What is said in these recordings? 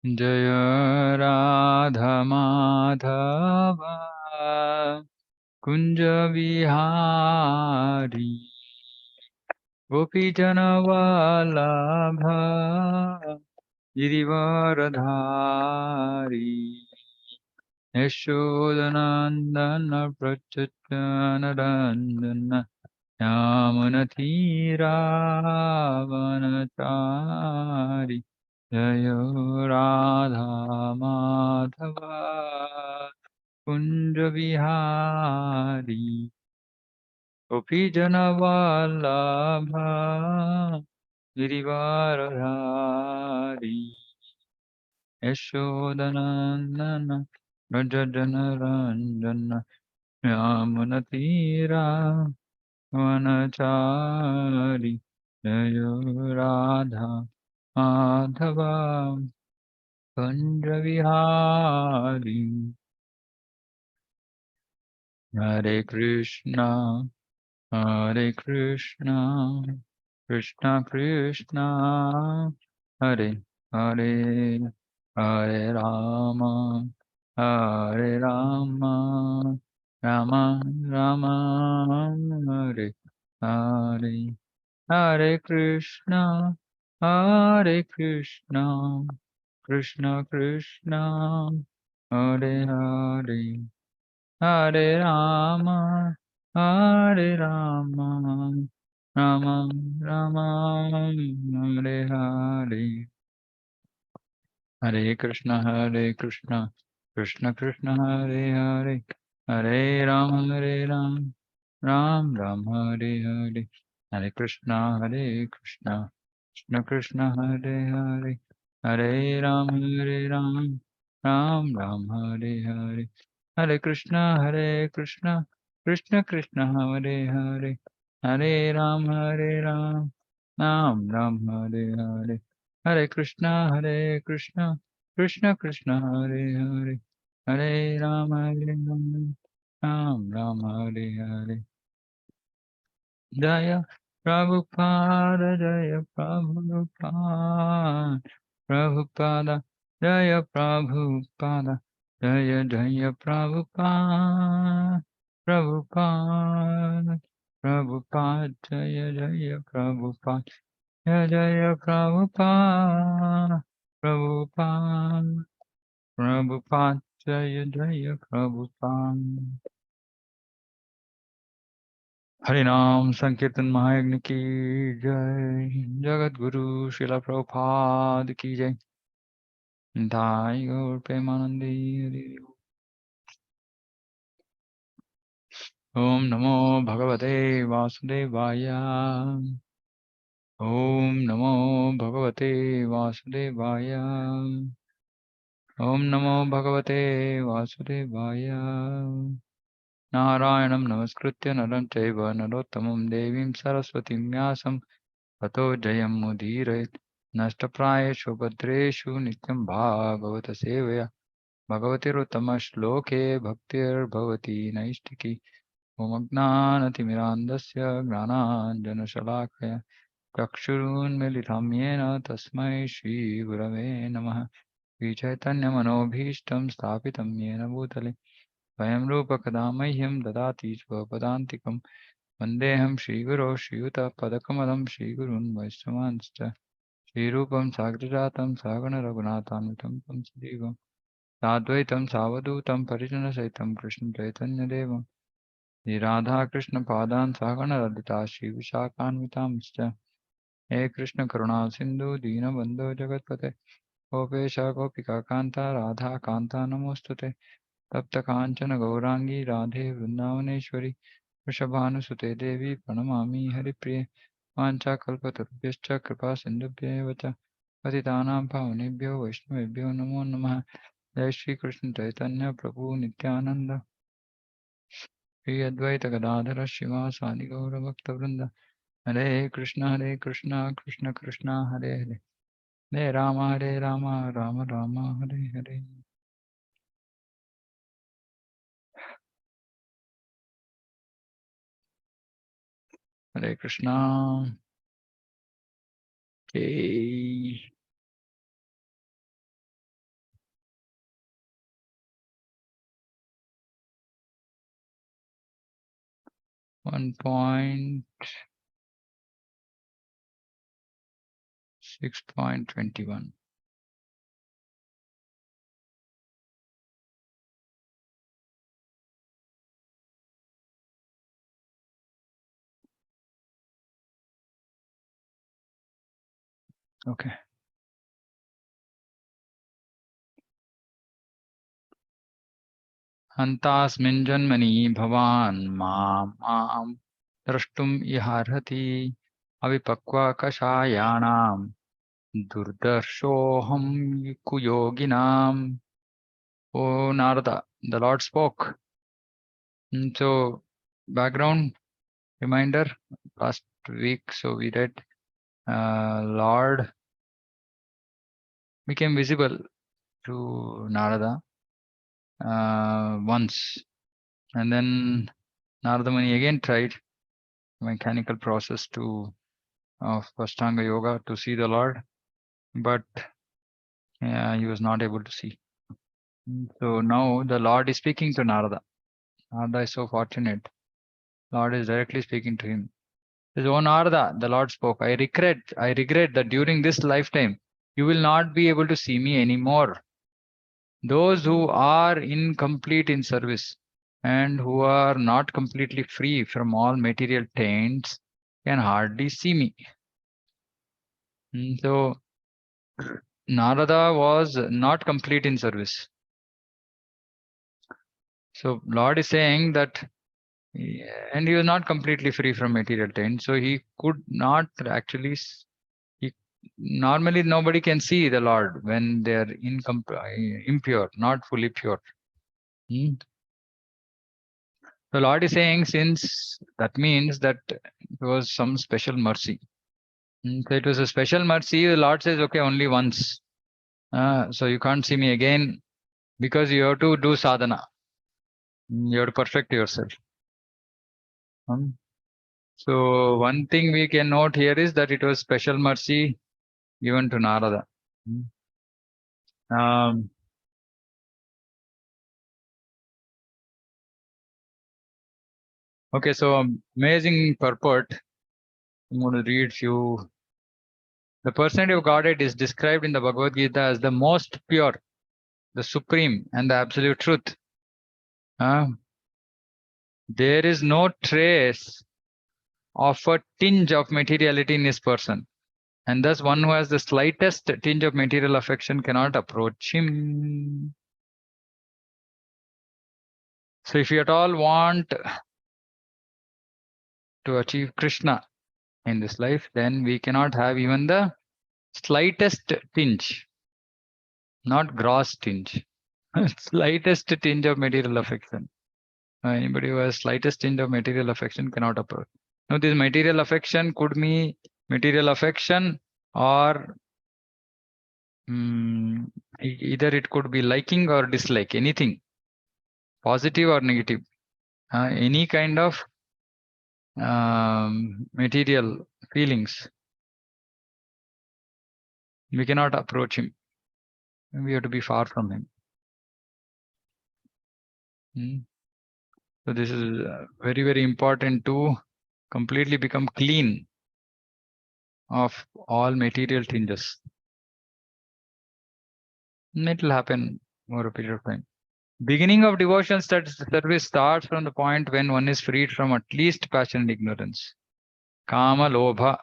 जय राधा माधव कुंज विहारी गोपीजन वल्लभ गिरिवरधारी यशोदनंदन प्रच्युतनंदन यामुनतीरावनचारि जय राधा माधव कुंज विहारी गोपीजनवल्लभ गिरिवरधारी यशोदनंदन व्रजजनरञ्जन यामुनतीरावनचारि जय राधा माधव कुंज विहारी हरे कृष्णा कृष्णा कृष्णा हरे हरे हरे राम राम राम हरे हरे हरे कृष्णा कृष्ण कृष्ण हरे हरे हरे राम राम राम हरे हरे हरे कृष्ण कृष्ण कृष्ण हरे हरे हरे राम राम राम हरे हरे हरे कृष्ण कृष्ण कृष्ण हरे हरे हरे राम राम राम हरे हरे हरे कृष्ण कृष्ण कृष्ण हरे हरे हरे राम राम राम हरे हरे हरे कृष्ण कृष्ण कृष्ण हरे हरे हरे राम राम राम हरे हरे जय जय प्रभुपाद जय प्रभुपाद जय प्रभुपाद जय प्रभुपाद जय प्रभुपाद प्रभुपाद जय प्रभुपाद हरि नाम संकीर्तन महायज्ञ की जय जगत गुरु शिला प्रभुपाद की जय दाई गौर प्रेमानंदी हरि ओम नमो भगवते वासुदेवाय ओम नमो भगवते वासुदेवाय ओम नमो भगवते वासुदेवाय नारायणं नमस्कृत्य नरं चैव नरोत्तमं देवीं सरस्वतीं व्यासं ततो जयमुदीरयेत् नष्टप्रायेषु भद्रेषु नित्यं भागवत सेवया भगवतिरुत्तमश्लोके भक्तिर्भवति नैष्टिकी ममज्ञानतिमिरान्धस्य ज्ञानाञ्जनशलाकया चक्षुरुन्मिलितं येन तस्मै श्रीगुरवे नमः श्रीचैतन्यमनोभीष्टं स्थापितं येन भूतले स्वयं रूपकदा मह्यं ददाति स्वपदान्तिकं वन्देऽहं श्रीगुरो श्रीयुतपदकमलं श्रीगुरून् वैष्णवांश्च श्रीरूपं साग्रजातं सागणरघुनाथान्वितं तं सजीवं साद्वैतं सावधूतं परिजनसहितं कृष्णचैतन्यदेवं श्रीराधाकृष्णपादान् सागणललिता श्रीविशाखान्वितांश्च हे कृष्णकरुणा सिन्धु दीनबन्धो जगत्पते गोपेश गोपिकान्ता राधाकान्ता नमोऽस्तु ते तप्त कांचन गौरांगी राधे वृंदावनेश्वरी वृषभानुसुते देवी प्रणमामि हरिप्रिये वाञ्छाकल्पतरुभ्यश्च कृपा सिन्धुभ्येव च पतितानां पावनेभ्यो वैष्णवेभ्यो नमो नमः जय श्री कृष्ण चैतन्य प्रभु नित्यानंद श्री अद्वैत गदाधर शिवासादि गौरभक्तवृंद हरे कृष्ण कृष्ण कृष्ण हरे हरे हरे राम राम राम हरे हरे हरे कृष्णा जय 1.6.21. Okay. Antasmin janmani bhavan maam drashtum iharhati avipakva kashayanam durdarshoham kuyoginam. O Narada, the Lord spoke. So, background reminder, last week, so we read Lord became visible to Narada once, and then Narada Muni again tried mechanical process of Ashtanga Yoga to see the Lord, but he was not able to see. So now the Lord is speaking to Narada. Narada is so fortunate. Lord is directly speaking to him. Says, "O Narada," the Lord spoke, I regret that during this lifetime you will not be able to see me anymore. Those who are incomplete in service and who are not completely free from all material taints can hardly see me. So Narada was not complete in service. So Lord is saying that, and he was not completely free from material taints. So he could not actually, normally nobody can see the Lord when they are impure, not fully pure. The Lord is saying, since that means that it was some special mercy. So it was a special mercy. The Lord says, okay, only once. So you can't see me again because you have to do sadhana. You have to perfect yourself. So one thing we can note here is that it was special mercy given to Narada. Okay, so amazing purport. I'm going to read few. The personality of Godhead is described in the Bhagavad Gita as the most pure, the supreme, and the absolute truth. There is no trace of a tinge of materiality in his person, and thus one who has the slightest tinge of material affection cannot approach him. So if you at all want to achieve Krishna in this life, then we cannot have even the slightest tinge, not gross tinge, slightest tinge of material affection. Anybody who has slightest tinge of material affection cannot approach. Now, this material affection could be material affection, or either it could be liking or dislike, anything, positive or negative, any kind of material feelings. We cannot approach him. We have to be far from him. So this is very, very important to completely become clean of all material tinges. It will happen over a period of time. Beginning of devotion service starts from the point when one is freed from at least passion and ignorance. Kama lobha,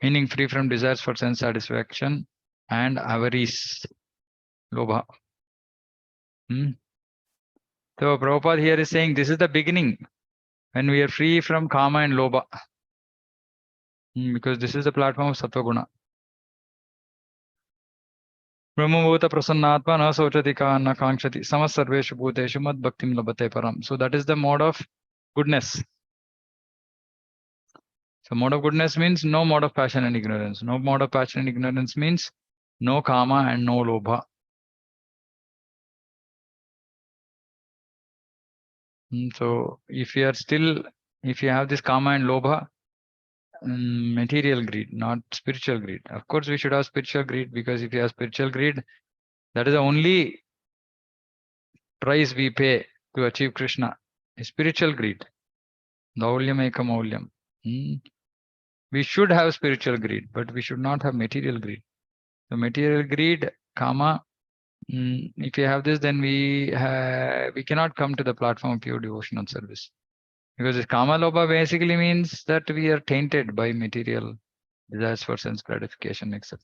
meaning free from desires for sense satisfaction, and avarice, lobha. So Prabhupada here is saying this is the beginning when we are free from kama and lobha, because this is the platform of sattva guna. Brahmabhuta prasannatma na sochati ka na kankshati samasarveshu bhuteshu mad bhaktim labhate param. So that is the mode of goodness. So mode of goodness means no mode of passion and ignorance. No mode of passion and ignorance means no kama and no lobha. So if you have this kama and lobha, material greed, not spiritual greed. Of course, we should have spiritual greed, because if you have spiritual greed, that is the only price we pay to achieve Krishna, spiritual greed. Daulyam ekam aulyam. We should have spiritual greed, but we should not have material greed. So material greed, kama, if you have this, then we cannot come to the platform of pure devotional service. Because this kama lobha basically means that we are tainted by material desires for sense gratification, etc.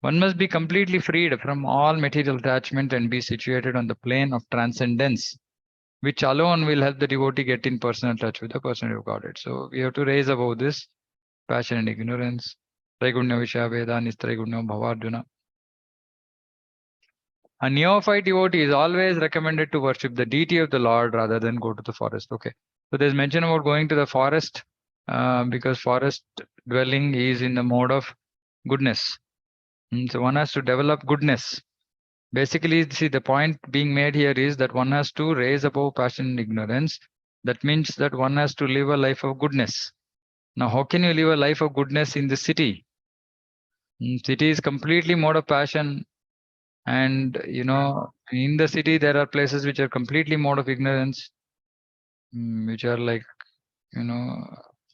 One must be completely freed from all material attachment and be situated on the plane of transcendence, which alone will help the devotee get in personal touch with the person who got it. So we have to raise above this passion and ignorance. Traigunya Visha Veda Nistraigunya Bhavarjuna. A neophyte devotee is always recommended to worship the deity of the Lord rather than go to the forest. Okay. So there's mention about going to the forest because forest dwelling is in the mode of goodness. So one has to develop goodness. Basically, see, the point being made here is that one has to raise above passion and ignorance. That means that one has to live a life of goodness. Now, how can you live a life of goodness in the city? City is completely mode of passion. And, in the city, there are places which are completely mode of ignorance, which are like,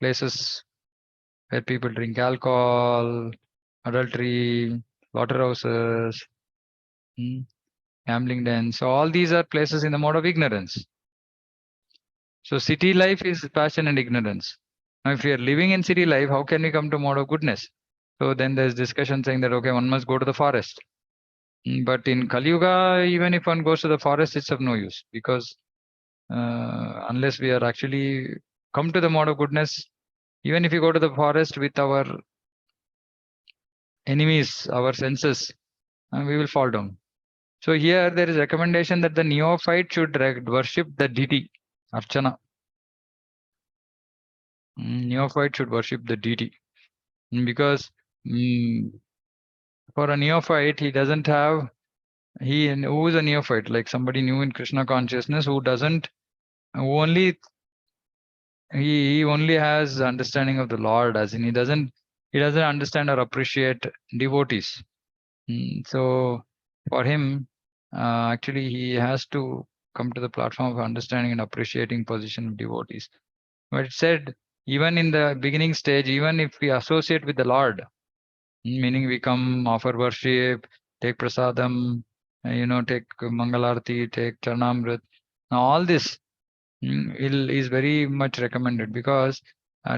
places where people drink alcohol, adultery, slaughterhouses, gambling dens. So all these are places in the mode of ignorance. So city life is passion and ignorance. Now, if we are living in city life, how can we come to mode of goodness? So then there's discussion saying that, okay, one must go to the forest. But in Kali Yuga, even if one goes to the forest, it's of no use because unless we are actually come to the mode of goodness, even if you go to the forest with our enemies, our senses, we will fall down. So here there is recommendation that the neophyte should worship the deity, Archana. Neophyte should worship the deity because for a neophyte, he doesn't have, who is a neophyte? Like somebody new in Krishna consciousness who only he only has understanding of the Lord, as in he doesn't understand or appreciate devotees. So for him, actually he has to come to the platform of understanding and appreciating position of devotees. But it said, even in the beginning stage, even if we associate with the Lord, meaning we come offer worship, take prasadam, take mangalarti, take charnamrit. Now all this is very much recommended because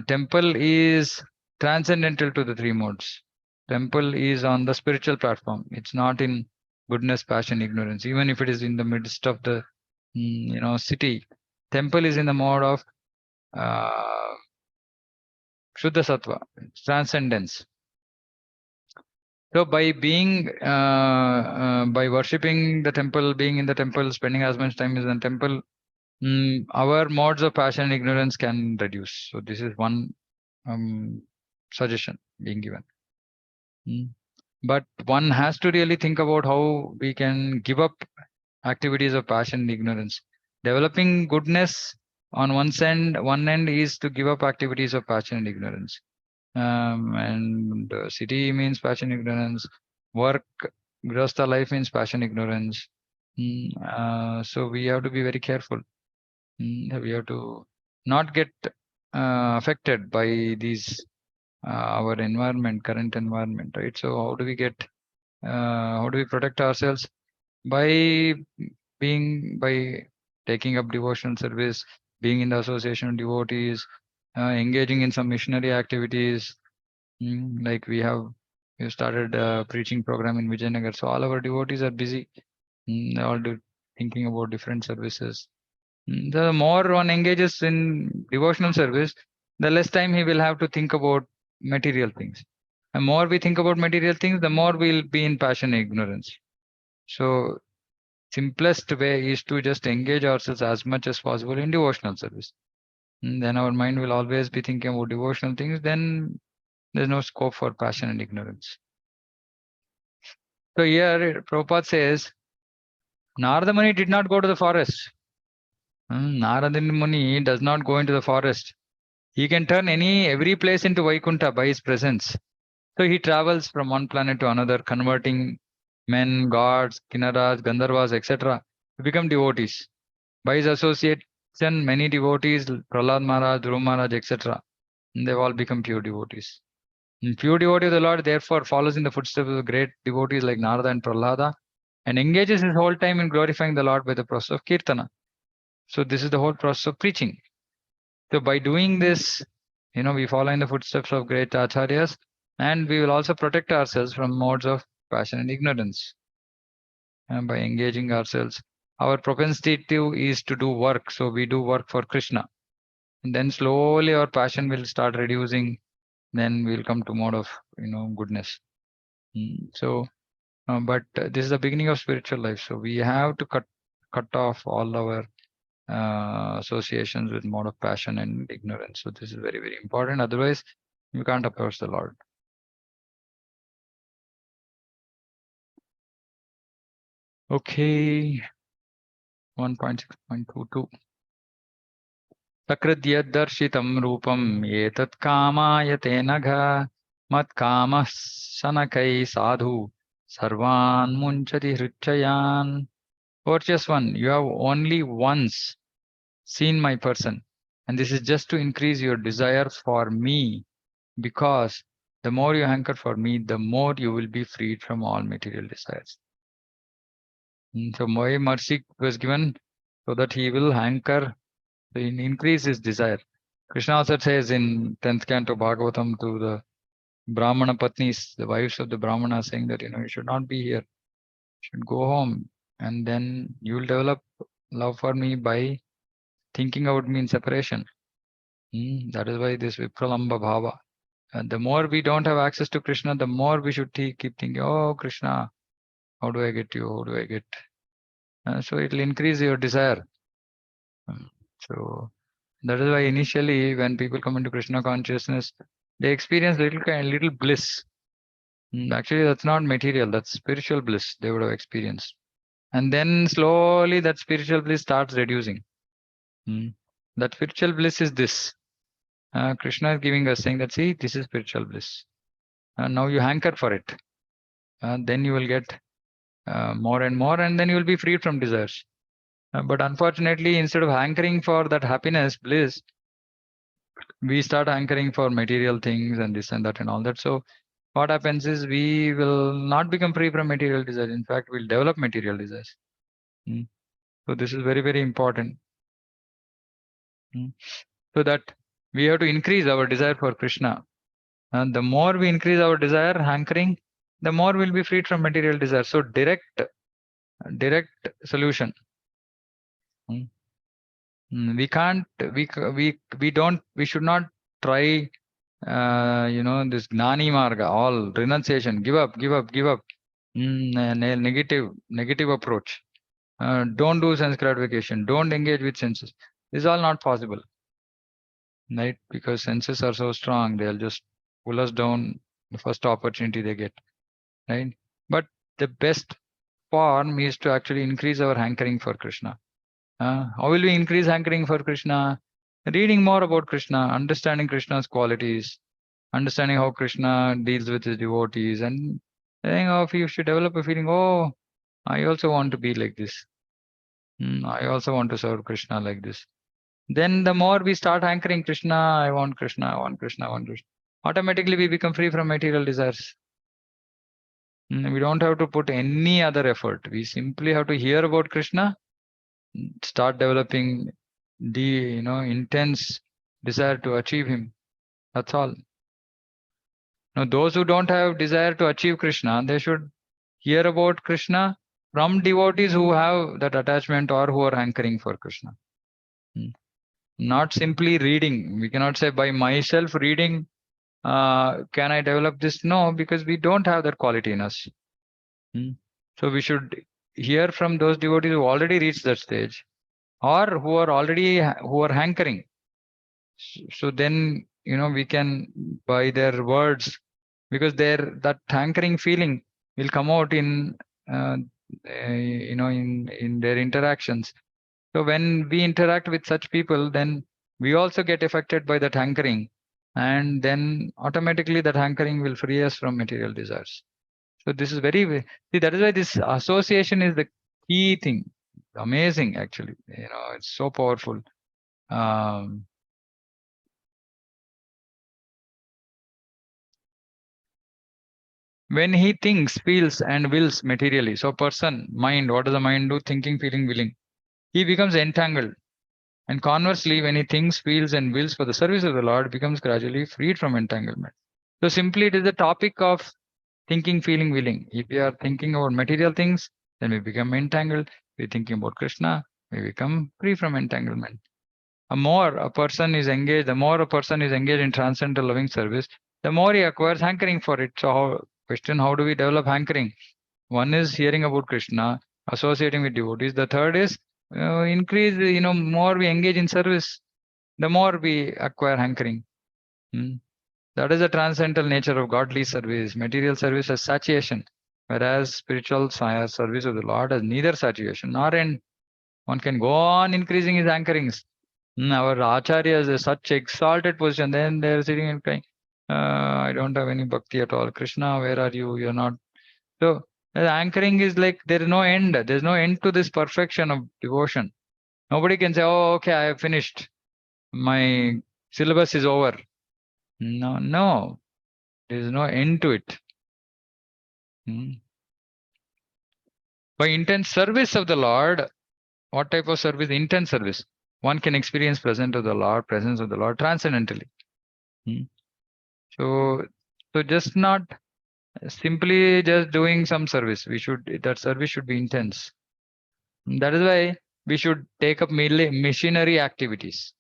temple is transcendental to the three modes. Temple is on the spiritual platform. It's not in goodness, passion, ignorance. Even if it is in the midst of the city, temple is in the mode of Shuddha Sattva, transcendence. So by being, by worshipping the temple, being in the temple, spending as much time as in the temple, our modes of passion and ignorance can reduce. So this is one suggestion being given. But one has to really think about how we can give up activities of passion and ignorance. Developing goodness on one end is to give up activities of passion and ignorance. And city means passion, ignorance. Work, grahastha life means passion, ignorance. So we have to be very careful. We have to not get affected by these our environment, current environment, right? So how do we protect ourselves? By taking up devotional service, being in the association of devotees, engaging in some missionary activities. Like we started a preaching program in Vijayanagar. So all our devotees are busy. They all thinking about different services. The more one engages in devotional service, the less time he will have to think about material things. The more we think about material things, the more we'll be in passion and ignorance. So simplest way is to just engage ourselves as much as possible in devotional service. Then our mind will always be thinking about devotional things. Then there's no scope for passion and ignorance. So here Prabhupada says, Narada Muni did not go to the forest. Narada Muni does not go into the forest. He can turn every place into Vaikuntha by his presence. So he travels from one planet to another, converting men, gods, kinnaras, gandharvas, etc. to become devotees By his association, many devotees, Prahlad Maharaj, Dhruv Maharaj, etc., they've all become pure devotees. And pure devotee of the Lord, therefore, follows in the footsteps of great devotees like Narada and Prahlada and engages his whole time in glorifying the Lord by the process of Kirtana. So this is the whole process of preaching. So by doing this, we follow in the footsteps of great acharyas, and we will also protect ourselves from modes of passion and ignorance. And by engaging ourselves, our propensity is to do work. So we do work for Krishna. And then slowly our passion will start reducing. Then we'll come to mode of, goodness. But this is the beginning of spiritual life. So we have to cut off all our associations with mode of passion and ignorance. So this is very, very important. Otherwise, you can't approach the Lord. Okay. 1.6.22. Sakridyadarshitam rupam etat kamayate nagha mat kamah sanakai sadhu sarvan munchati hrichayan. Virtuous one, you have only once seen my person, and this is just to increase your desire for me, because the more you hanker for me, the more you will be freed from all material desires. So my mercy was given so that he will hanker, so increase his desire. Krishna also says in 10th canto Bhagavatam to the Brahmana Patnis, the wives of the Brahmana, saying that, you should not be here, you should go home, and then you will develop love for me by thinking about me in separation. That is why this Vipralamba Bhava. And the more we don't have access to Krishna, the more we should keep thinking, oh Krishna, how do I get you? How do I get? So it will increase your desire. So that is why initially when people come into Krishna consciousness, they experience little bliss. Actually, that's not material, that's spiritual bliss they would have experienced. And then slowly that spiritual bliss starts reducing. That spiritual bliss is this. Krishna is giving us, saying that, see, this is spiritual bliss. Now you hanker for it. Then you will get more and more, and then you will be freed from desires. But unfortunately, instead of hankering for that happiness, bliss, we start hankering for material things and this and that and all that. So what happens is we will not become free from material desires. In fact, we'll develop material desires. So this is very, very important. So that we have to increase our desire for Krishna. And the more we increase our desire, hankering, the more we'll be freed from material desire. So direct solution. We can't, we should not try, this Gnani Marga, all renunciation, give up. Negative approach. Don't do sense gratification. Don't engage with senses. This is all not possible. Right? Because senses are so strong, they'll just pull us down the first opportunity they get. Right? But the best form is to actually increase our hankering for Krishna. How will we increase hankering for Krishna? Reading more about Krishna, understanding Krishna's qualities, understanding how Krishna deals with his devotees, and saying, oh, if you should develop a feeling, oh, I also want to be like this. I also want to serve Krishna like this. Then the more we start hankering Krishna, I want Krishna, I want Krishna, I want Krishna. Automatically we become free from material desires. We don't have to put any other effort. We simply have to hear about Krishna, start developing the intense desire to achieve him. That's all. Now those who don't have desire to achieve Krishna, they should hear about Krishna from devotees who have that attachment or who are hankering for Krishna. Not simply reading. We cannot say by myself reading, can I develop this? No, because we don't have that quality in us. So we should hear from those devotees who already reached that stage, or who are hankering. So then we can, by their words, because that hankering feeling will come out in in their interactions. So when we interact with such people, then we also get affected by that hankering, and then automatically that hankering will free us from material desires. So this is that is why this association is the key thing. amazing, actually. It's so powerful. When he thinks, feels, and wills materially. So, person, mind, what does the mind do? Thinking, feeling, willing. He becomes entangled. And conversely, when he thinks, feels, and wills for the service of the Lord, becomes gradually freed from entanglement. So, simply, it is the topic of thinking, feeling, willing. If we are thinking about material things, then we become entangled. If we're thinking about Krishna, we become free from entanglement. The more a person is engaged in transcendental loving service, the more he acquires hankering for it. So, how do we develop hankering? One is hearing about Krishna, associating with devotees. The third is increase, more we engage in service, the more we acquire hankering. That is the transcendental nature of godly service. Material service has satiation, whereas spiritual service of the Lord has neither satiation nor end. One can go on increasing his anchorings. Our acharyas is such exalted position. Then they're sitting and crying, I don't have any bhakti at all. Krishna, where are you? You're not. So the anchoring is like there is no end. There's no end to this perfection of devotion. Nobody can say, oh, okay, I have finished. My syllabus is over. No. There is no end to it. By intense service of the Lord, what type of service? Intense service. One can experience presence of the Lord transcendentally. So just not simply just doing some service. That service should be intense. That is why we should take up missionary activities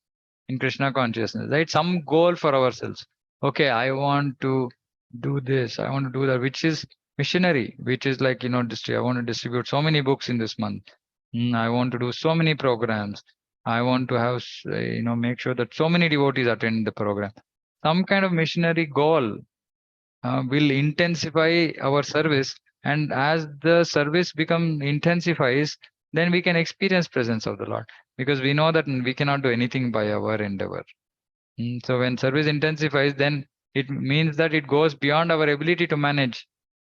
in Krishna consciousness, right? Some goal for ourselves. Okay, I want to do this, I want to do that, which is missionary, which is like, I want to distribute so many books in this month. I want to do so many programs. I want to have, make sure that so many devotees attend the program. Some kind of missionary goal will intensify our service, and as the service intensifies, then we can experience presence of the Lord, because we know that we cannot do anything by our endeavor. So when service intensifies, then it means that it goes beyond our ability to manage,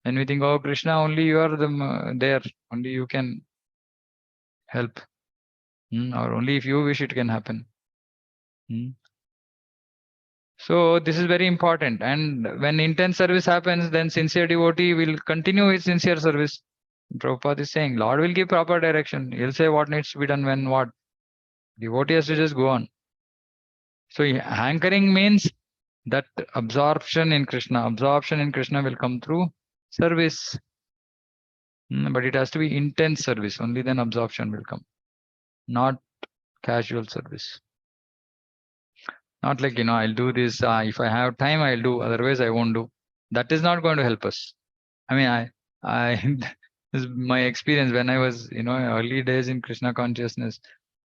and we think, oh Krishna, only you are there, only you can help, or only if you wish it can happen. So this is very important. And when intense service happens, then sincere devotee will continue his sincere service. Prabhupada is saying, Lord will give proper direction. He'll say what needs to be done when what. Devotee has to just go on. So hankering means that absorption in Krishna. Absorption in Krishna will come through service. But it has to be intense service. Only then absorption will come. Not casual service. Not like, I'll do this. If I have time, I'll do. Otherwise, I won't do. That is not going to help us. I mean, this is my experience when I was, early days in Krishna consciousness.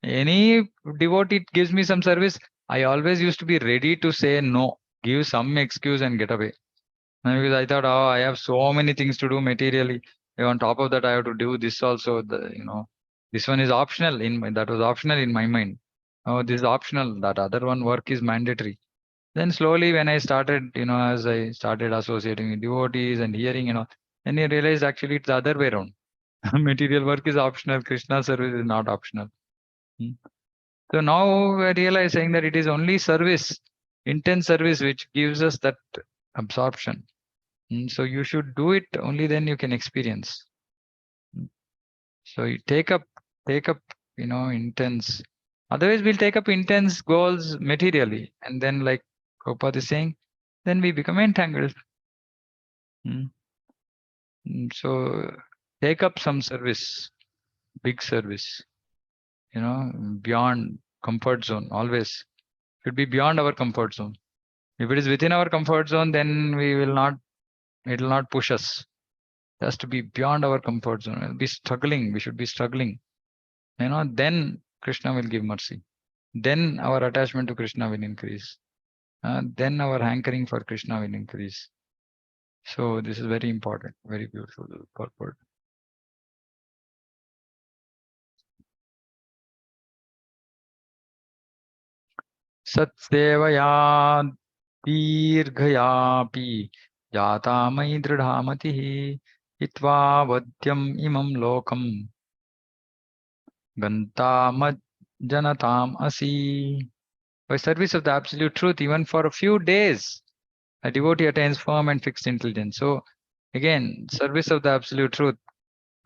Any devotee gives me some service, I always used to be ready to say no, give some excuse and get away. Because I thought, oh, I have so many things to do materially. On top of that, I have to do this also. This one is optional that was optional in my mind. Oh, this is optional. That other one work is mandatory. Then slowly when I started, as I started associating with devotees and hearing, then I realized actually it's the other way around. Material work is optional. Krishna service is not optional. So now I realize saying that it is only service, intense service, which gives us that absorption. So you should do it, only then you can experience. So you take up, intense. Otherwise, we'll take up intense goals materially. And then like Prabhupada is saying, then we become entangled. So take up some service, big service, beyond comfort zone. Always should be beyond our comfort zone. If it is within our comfort zone, then it will not push us. It has to be beyond our comfort zone. We'll be struggling. We should be struggling. Then Krishna will give mercy. Then our attachment to Krishna will increase. Then our hankering for Krishna will increase. So this is very important, very beautiful purport. सत्सेवया दीर्घयापि जाता मयि दृढामतिः हित्वा वद्यम् इमं लोकम् Gantam Janatam Asi. By service of the absolute truth, even for a few days, a devotee attains firm and fixed intelligence. So, again, service of the absolute truth.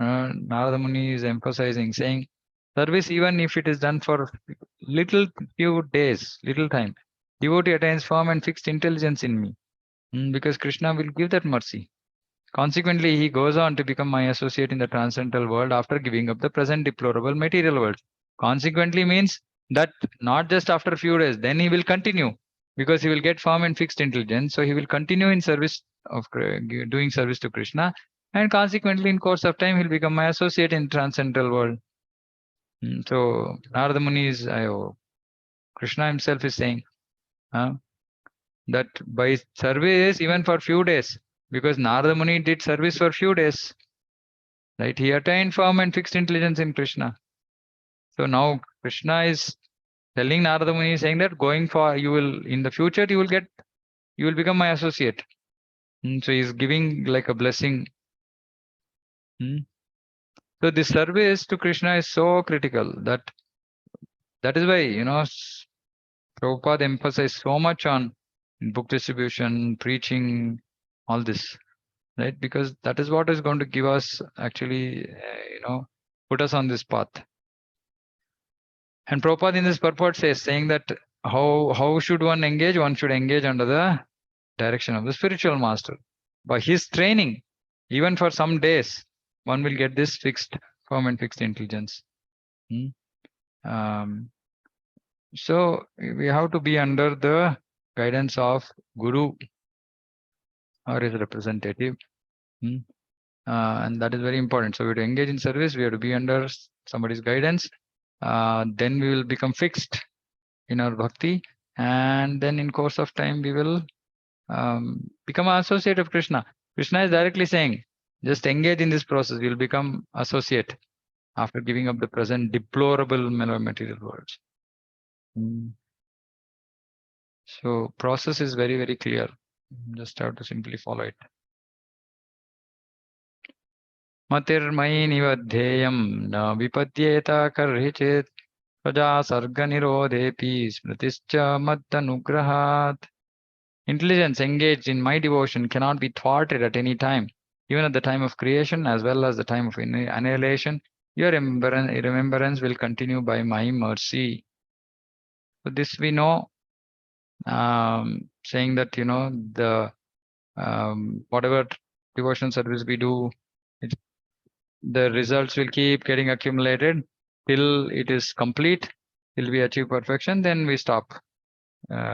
Narada Muni is emphasizing, saying, service, even if it is done for little few days, little time, devotee attains firm and fixed intelligence in me. Because Krishna will give that mercy. Consequently, he goes on to become my associate in the transcendental world after giving up the present deplorable material world. Consequently means that not just after a few days, then he will continue because he will get firm and fixed intelligence. So he will continue in service of doing service to Krishna, and consequently, in course of time, he'll become my associate in transcendental world. So Narada Muni is Krishna himself is saying that by service even for few days, because Narada Muni did service for few days. Right? He attained firm and fixed intelligence in Krishna. So now Krishna is telling Narada Muni, saying that going for you will in the future you will become my associate. So he's giving like a blessing. So this service to Krishna is so critical that is why Prabhupada emphasized so much on book distribution, preaching, all this, right? Because that is what is going to give us actually, put us on this path. And Prabhupada in this purport says, saying that how should one engage? One should engage under the direction of the spiritual master. By his training, even for some days, one will get this firm and fixed intelligence. So we have to be under the guidance of Guru or his representative. And that is very important. So we have to engage in service. We have to be under somebody's guidance. Then we will become fixed in our bhakti, and then in course of time we will become an associate of Krishna. Krishna is directly saying, just engage in this process, you will become associate after giving up the present deplorable material worlds. So process is very, very clear. Just have to simply follow it. Matirmai nivadhyayam na vipadyeta karhichet praja sarga nirodhepi smritischa maddanugrahat. Intelligence engaged in my devotion cannot be thwarted at any time, even at the time of creation as well as the time of annihilation. Your remembrance will continue by my mercy. So this we know, saying that the whatever devotion service we do, the results will keep getting accumulated till it is complete, till we achieve perfection. Then we stop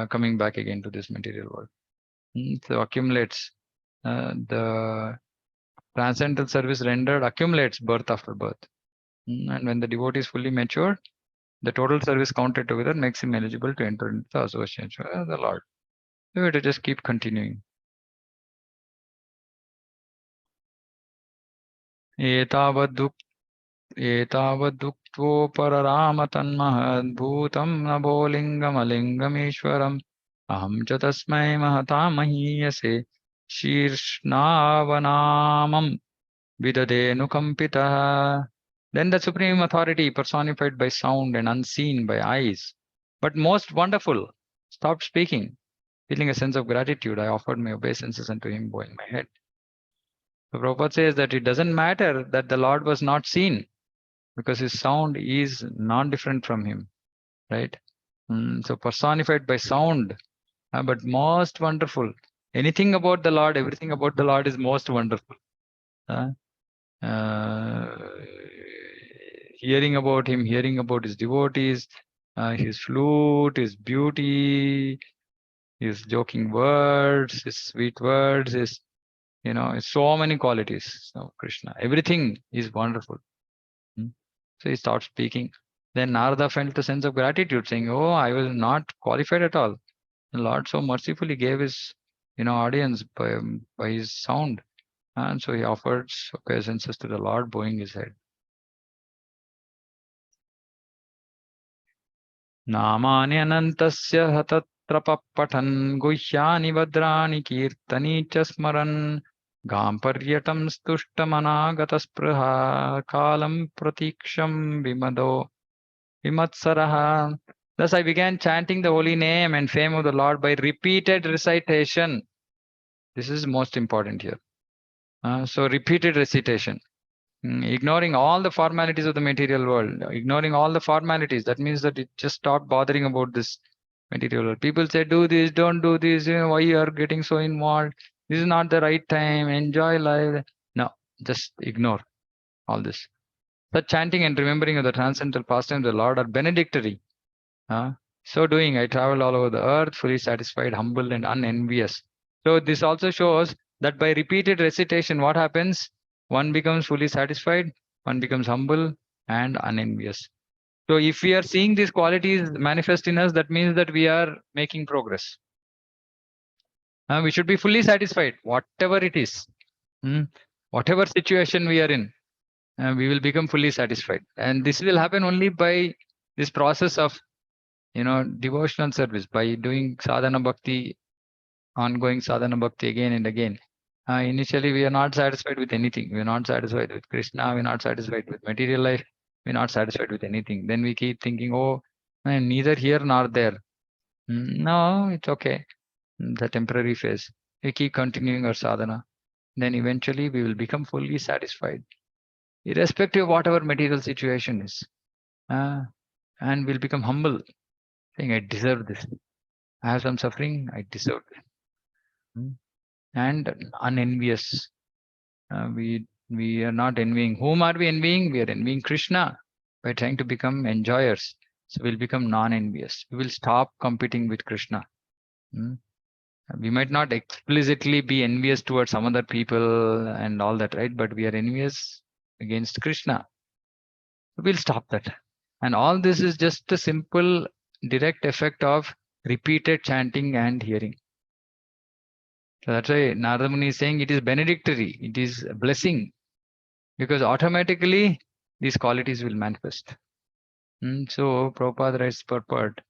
coming back again to this material world. So accumulates. The transcendental service rendered accumulates birth after birth. And when the devotee is fully matured, the total service counted together makes him eligible to enter into the association of the Lord. So we have to just keep continuing. Etavaduktvopararama tanmahadbhutam nabolingam aham cha tasmai mahatamahiyase shirshnavanamam vidadenu. Then the supreme authority personified by sound and unseen by eyes, but most wonderful, stopped speaking. Feeling a sense of gratitude, I offered my obeisances unto him, bowing my head. The Prabhupada says that it doesn't matter that the Lord was not seen, because his sound is not different from him, right? So personified by sound, but most wonderful. Anything about the Lord, everything about the Lord is most wonderful. Hearing about him, hearing about his devotees, his flute, his beauty, his joking words, his sweet words, his so many qualities of Krishna. Everything is wonderful. So he starts speaking. Then Narada felt a sense of gratitude, saying, "Oh, I was not qualified at all. The Lord so mercifully gave his audience by his sound." And so he offered obeisances to the Lord, bowing his head. Namani anantasya hatatra papatan guhyani vadrani kirtani cha smaran Gamparyatam stushtamanagata kalam pratiksham vimatsaraha. Thus I began chanting the holy name and fame of the Lord by repeated recitation. This is most important here. So repeated recitation. Ignoring all the formalities of the material world, ignoring all the formalities. That means that it just stopped bothering about this material world. People say, do this, don't do this. Why you are getting so involved? This is not the right time. Enjoy life. No, just ignore all this. Such chanting and remembering of the transcendental pastimes of the Lord are benedictory. So doing, I travel all over the earth, fully satisfied, humble, and unenvious. So this also shows that by repeated recitation, what happens? One becomes fully satisfied, one becomes humble and unenvious. So if we are seeing these qualities manifest in us, that means that we are making progress. We should be fully satisfied, whatever it is. Whatever situation we are in, we will become fully satisfied. And this will happen only by this process of devotional service, by doing sadhana bhakti, ongoing sadhana bhakti again and again. Initially, we are not satisfied with anything. We are not satisfied with Krishna. We are not satisfied with material life. We are not satisfied with anything. Then we keep thinking, oh, neither here nor there. No, it's okay. The temporary phase. We keep continuing our sadhana. Then eventually we will become fully satisfied, irrespective of whatever material situation is. And we'll become humble, saying, I deserve this. I have some suffering, I deserve it. And unenvious. We are not envying. Whom are we envying? We are envying Krishna by trying to become enjoyers. So we'll become non-envious. We will stop competing with Krishna. We might not explicitly be envious towards some other people and all that, right? But we are envious against Krishna. We'll stop that. And all this is just a simple direct effect of repeated chanting and hearing. So that's why Narada Muni is saying it is benedictory, it is a blessing, because automatically these qualities will manifest. So Prabhupada writes purport.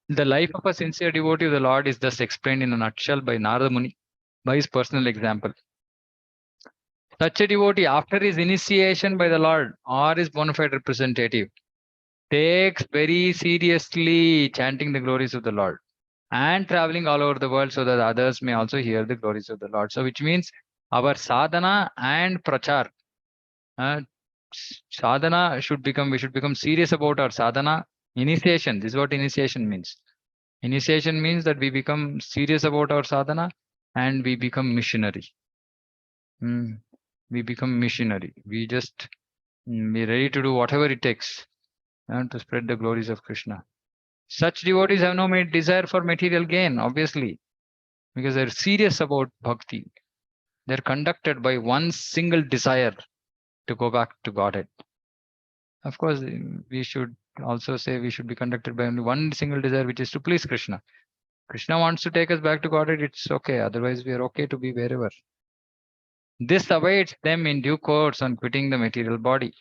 The life of a sincere devotee of the Lord is thus explained in a nutshell by Narada Muni by his personal example. Such a devotee, after his initiation by the Lord or his bona fide representative, takes very seriously chanting the glories of the Lord and traveling all over the world so that others may also hear the glories of the Lord. So which means our sadhana and prachar. Sadhana we should become serious about our sadhana. Initiation, this is what initiation means. Initiation means that we become serious about our sadhana and we become missionary. We become missionary. We just be ready to do whatever it takes to spread the glories of Krishna. Such devotees have no desire for material gain, obviously, because they're serious about bhakti. They're conducted by one single desire to go back to Godhead. Of course, we should also say we should be conducted by only one single desire, which is to please Krishna. Krishna wants to take us back to Godhead, it's okay. Otherwise, we are okay to be wherever. This awaits them in due course on quitting the material body.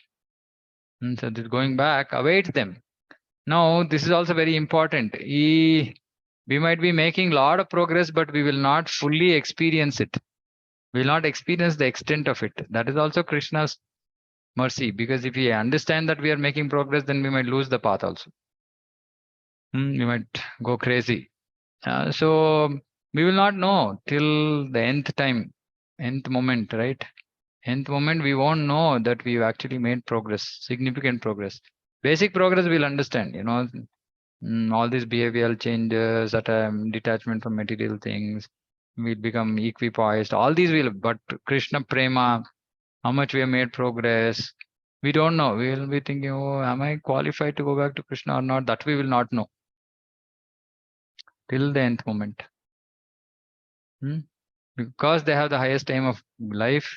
And so this going back awaits them. Now, this is also very important. We might be making a lot of progress, but we will not fully experience it. We will not experience the extent of it. That is also Krishna's mercy, because if we understand that we are making progress, then we might lose the path also. We might go crazy. So we will not know till the nth time, nth moment, right? Nth moment, we won't know that we've actually made progress, significant progress. Basic progress we'll understand, all these behavioral changes, detachment from material things, we'll become equipoised. All these will, but Krishna Prema, how much we have made progress, we don't know. We will be thinking, oh, am I qualified to go back to Krishna or not? That we will not know till the nth moment. Because they have the highest aim of life,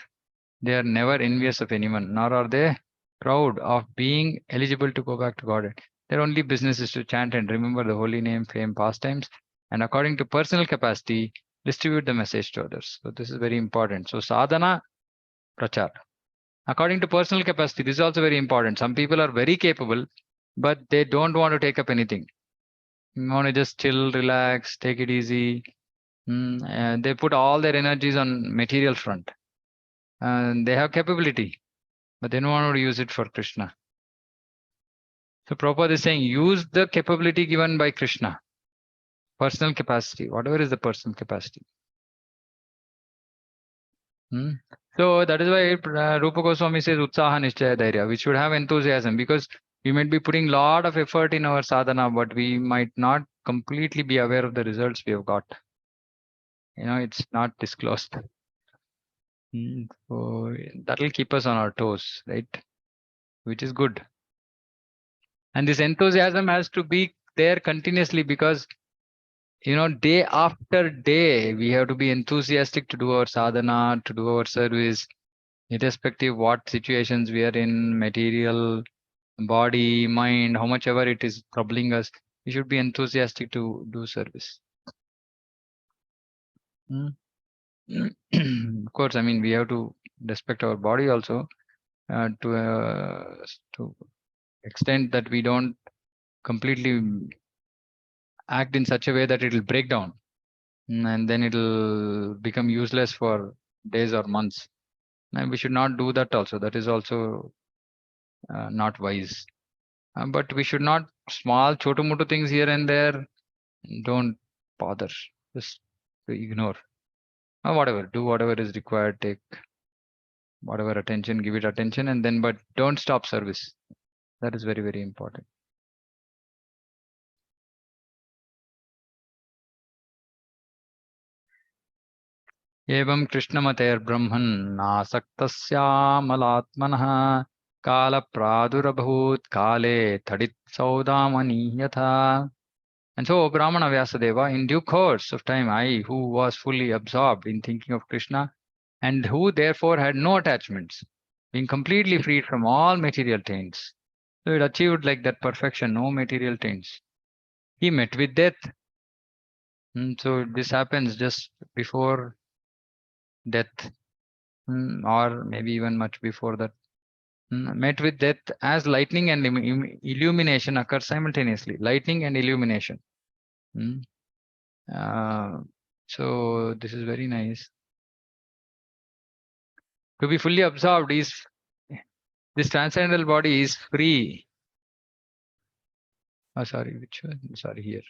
they are never envious of anyone, nor are they proud of being eligible to go back to God. Their only business is to chant and remember the holy name, fame, pastimes, and according to personal capacity, distribute the message to others. So this is very important. So sadhana, prachar. According to personal capacity, this is also very important. Some people are very capable, but they don't want to take up anything. You want to just chill, relax, take it easy. They put all their energies on material front. They have capability, but they don't want to use it for Krishna. So Prabhupada is saying, use the capability given by Krishna. Personal capacity, whatever is the personal capacity. So that is why Rupa Goswami says Utsaha Nishchaya Dhairya. We should have enthusiasm, because we might be putting lot of effort in our sadhana, but we might not completely be aware of the results we have got. It's not disclosed. So that will keep us on our toes, right? Which is good. And this enthusiasm has to be there continuously, because day after day, we have to be enthusiastic to do our sadhana, to do our service, irrespective what situations we are in, material, body, mind, how much ever it is troubling us, we should be enthusiastic to do service. Of course, we have to respect our body also, to extent that we don't completely act in such a way that it will break down, and then it will become useless for days or months. And we should not do that also. That is also not wise. But we should not, small chotu-motu things here and there, don't bother. Just to ignore. Whatever, do whatever is required, take whatever attention, give it attention, and then, but don't stop service. That is very, very important. एवं कृष्णमतेर्ब्रह्मन् नासक्तस्यामलात्मनः कालप्रादुरभूत् काले तडित्सौदामनि यथा. And so, Brahmana Vyasadeva, in due course of time, I, who was fully absorbed in thinking of Krishna, and who therefore had no attachments, being completely freed from all material taints. So it achieved like that perfection, no material taints. He met with death. So this happens just before death, or maybe even much before that. Met with death as lightning and illumination occur simultaneously. Lightning and illumination. So this is very nice. To be fully absorbed is, this transcendental body is free. Here.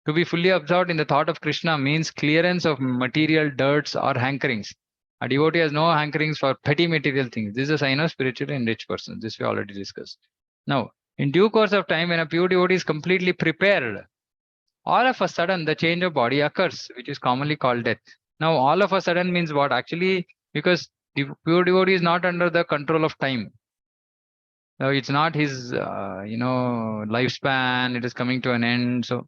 To be fully absorbed in the thought of Krishna means clearance of material dirts or hankerings. A devotee has no hankerings for petty material things. This is a sign of spiritually enriched person. This we already discussed. Now, in due course of time, when a pure devotee is completely prepared, all of a sudden the change of body occurs, which is commonly called death. Now, all of a sudden means what? Actually, because the pure devotee is not under the control of time. Now, it's not his, lifespan. It is coming to an end. So,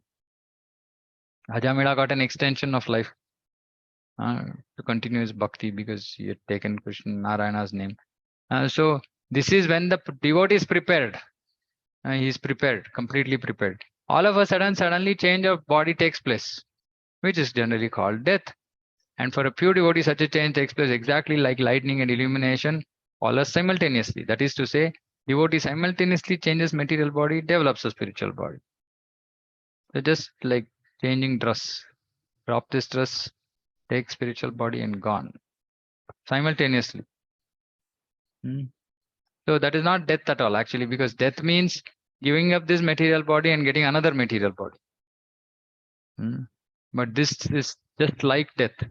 Hajamila got an extension of life to continue his bhakti, because he had taken Krishna Narayana's name. So this is when the devotee is prepared. He is prepared, completely prepared. All of a sudden, suddenly change of body takes place, which is generally called death. And for a pure devotee, such a change takes place exactly like lightning and illumination, all simultaneously. That is to say, devotee simultaneously changes material body, develops a spiritual body. So just like changing dress, drop this dress, take spiritual body and gone simultaneously. So that is not death at all, actually, because death means giving up this material body and getting another material body. But this is just like death,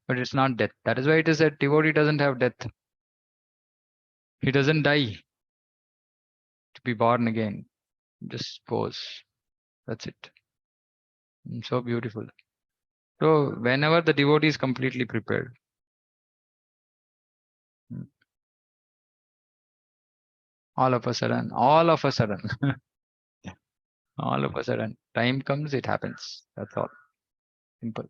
but it's not death. That is why it is that devotee doesn't have death. He doesn't die to be born again. Just pose. That's it. So beautiful. So whenever the devotee is completely prepared, all of a sudden, all of a sudden, time comes, it happens. That's all. Simple.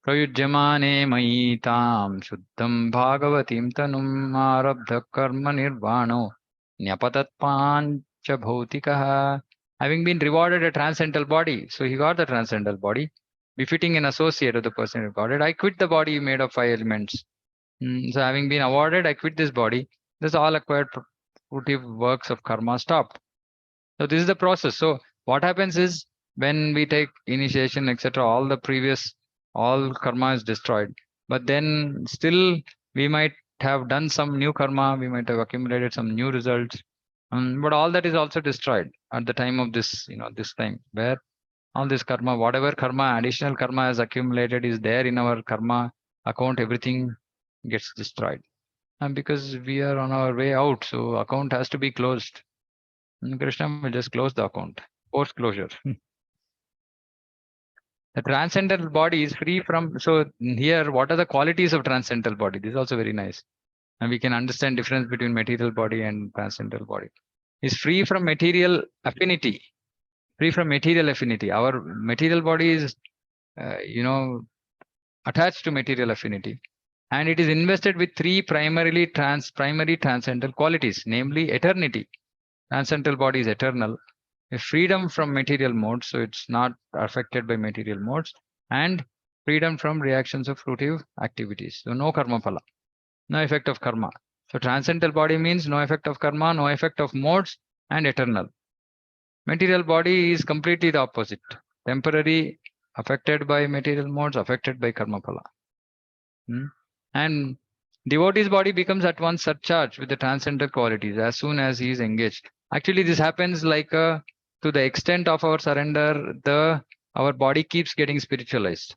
प्रयुज्यमाने मयि तां शुद्धं भागवतीं तनुम् आरब्ध कर्म निर्वाणो न्यपतत्पाञ्च भौतिकः. Having been rewarded a transcendental body, so he got the transcendental body, befitting an associate of the person who got it. I quit the body made of 5 elements. So having been awarded, I quit this body. This all acquired fruitive works of karma stopped. So this is the process. So what happens is when we take initiation, etc., all karma is destroyed. But then still we might have done some new karma, we might have accumulated some new results. But all that is also destroyed at the time of this, this time where all this karma, whatever karma, additional karma has accumulated is there in our karma account, everything gets destroyed. And because we are on our way out, so account has to be closed. And Krishna will just close the account, post closure. The transcendental body is free from. So here, what are the qualities of transcendental body? This is also very nice, and we can understand difference between material body and transcendental body. Is free from material affinity. Free from material affinity. Our material body is, attached to material affinity, and it is invested with three primary transcendental qualities, namely eternity. Transcendental body is eternal. A freedom from material modes, so it's not affected by material modes, and freedom from reactions of fruitive activities. So no karma phala, no effect of karma. So transcendental body means no effect of karma, no effect of modes, and eternal. Material body is completely the opposite. Temporary, affected by material modes, affected by karma phala. And devotee's body becomes at once surcharged with the transcendental qualities as soon as he is engaged. Actually, this happens like to the extent of our surrender, our body keeps getting spiritualized.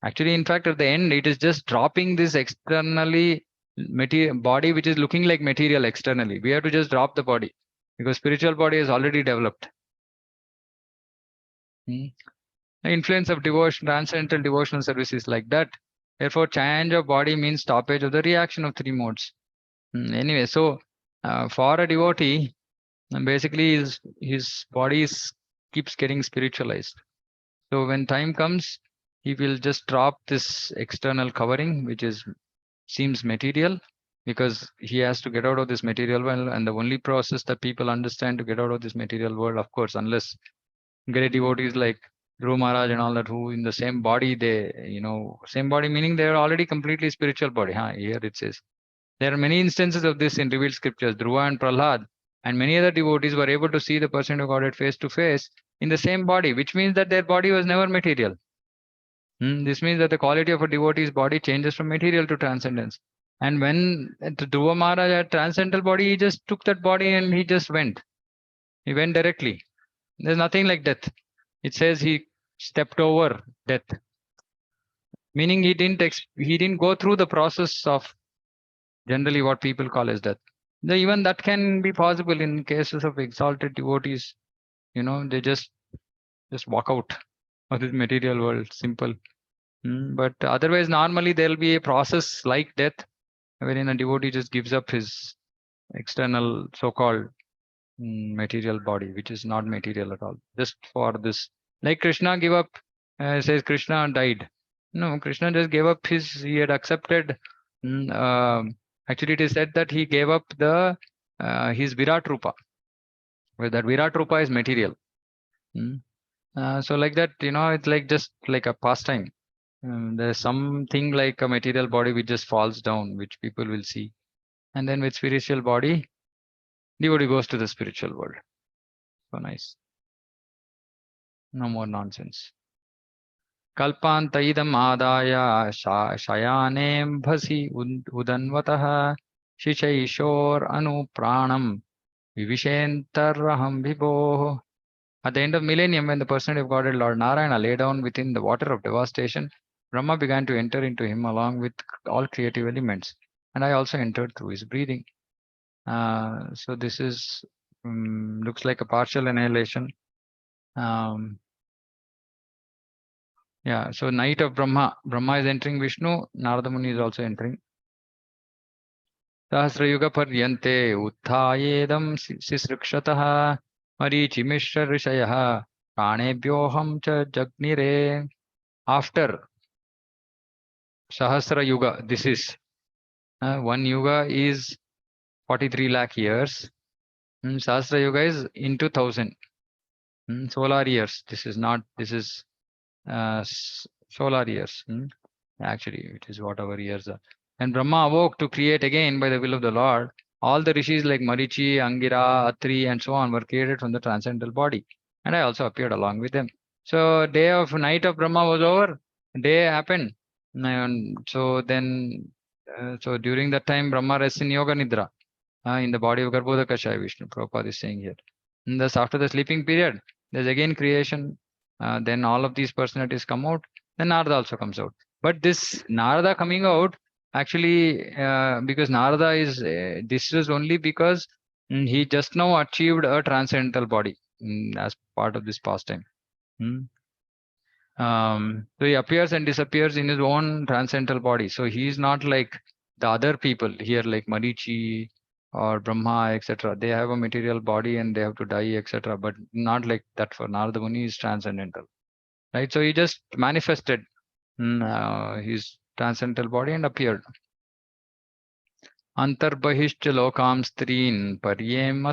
Actually, in fact, at the end, it is just dropping this externally material body, which is looking like material externally. We have to just drop the body because spiritual body is already developed. The influence of devotion, transcendental devotional services like that. Therefore, change of body means stoppage of the reaction of three modes. Anyway, so for a devotee, basically his body keeps getting spiritualized. So when time comes, he will just drop this external covering, which seems material, because he has to get out of this material world. And the only process that people understand to get out of this material world, of course, unless great devotees like Dhruva Maharaj and all that, who in the same body, same body meaning they are already completely spiritual body. Here it says. There are many instances of this in revealed scriptures. Dhruva and Prahlad and many other devotees were able to see the person of Godhead face to face in the same body, which means that their body was never material. This means that the quality of a devotee's body changes from material to transcendence. And when Dhruva Maharaj had transcendental body, he just took that body and he just went. He went directly. There's nothing like death. It says he stepped over death, meaning he didn't go through the process of generally what people call as death. Even that can be possible in cases of exalted devotees. They just walk out of this material world, simple. But otherwise, normally there will be a process like death, wherein a devotee just gives up his external so-called material body, which is not material at all, just for this. Like Krishna gave up, says Krishna died. No, Krishna just gave up he had accepted. Actually, it is said that he gave up his Virat Rupa, where that Virat Rupa is material. So like that, it's like just like a pastime. There's something like a material body which just falls down, which people will see. And then with spiritual body, devotee goes to the spiritual world. So nice. No more nonsense. Kalpantaidam adaya shayanem bhasi udanvatah shishaishor anu pranam vivishentaraham vibho. At the end of millennium, when the personality of Godhead Lord Narayana lay down within the water of devastation, Brahma began to enter into him along with all creative elements. And I also entered through his breathing. So this is looks like a partial annihilation. Yeah, so night of Brahma. Brahma is entering Vishnu. Narada Muni is also entering. Sahasrayuga paryante uthayedam sisrikshatah marichimishra rishayah pranebhyoham cha jagnire. After Sahasra Yuga, this is one Yuga is 43 lakh years. Sahasra Yuga is into 1000 solar years. This is solar years. Actually, it is whatever years are. And Brahma awoke to create again by the will of the Lord all the rishis like Marichi, Angira, Atri, and so on were created from the transcendental body. And I also appeared along with them. So night of Brahma was over, day happened. And so then, so during that time, Brahma rests in Yoga Nidra, in the body of Garbhodakashaya Vishnu, Prabhupada is saying here. And thus after the sleeping period, there's again creation. Then all of these personalities come out. Then Narada also comes out. But this Narada coming out, actually, because Narada is, this is only because he just now achieved a transcendental body as part of this pastime. So he appears and disappears in his own transcendental body. So he is not like the other people here, like Marichi or Brahma, etc. They have a material body and they have to die, etc. But not like that for Narada Muni is transcendental, right? So he just manifested his transcendental body and appeared. Antarbahishcha lokam strin paryem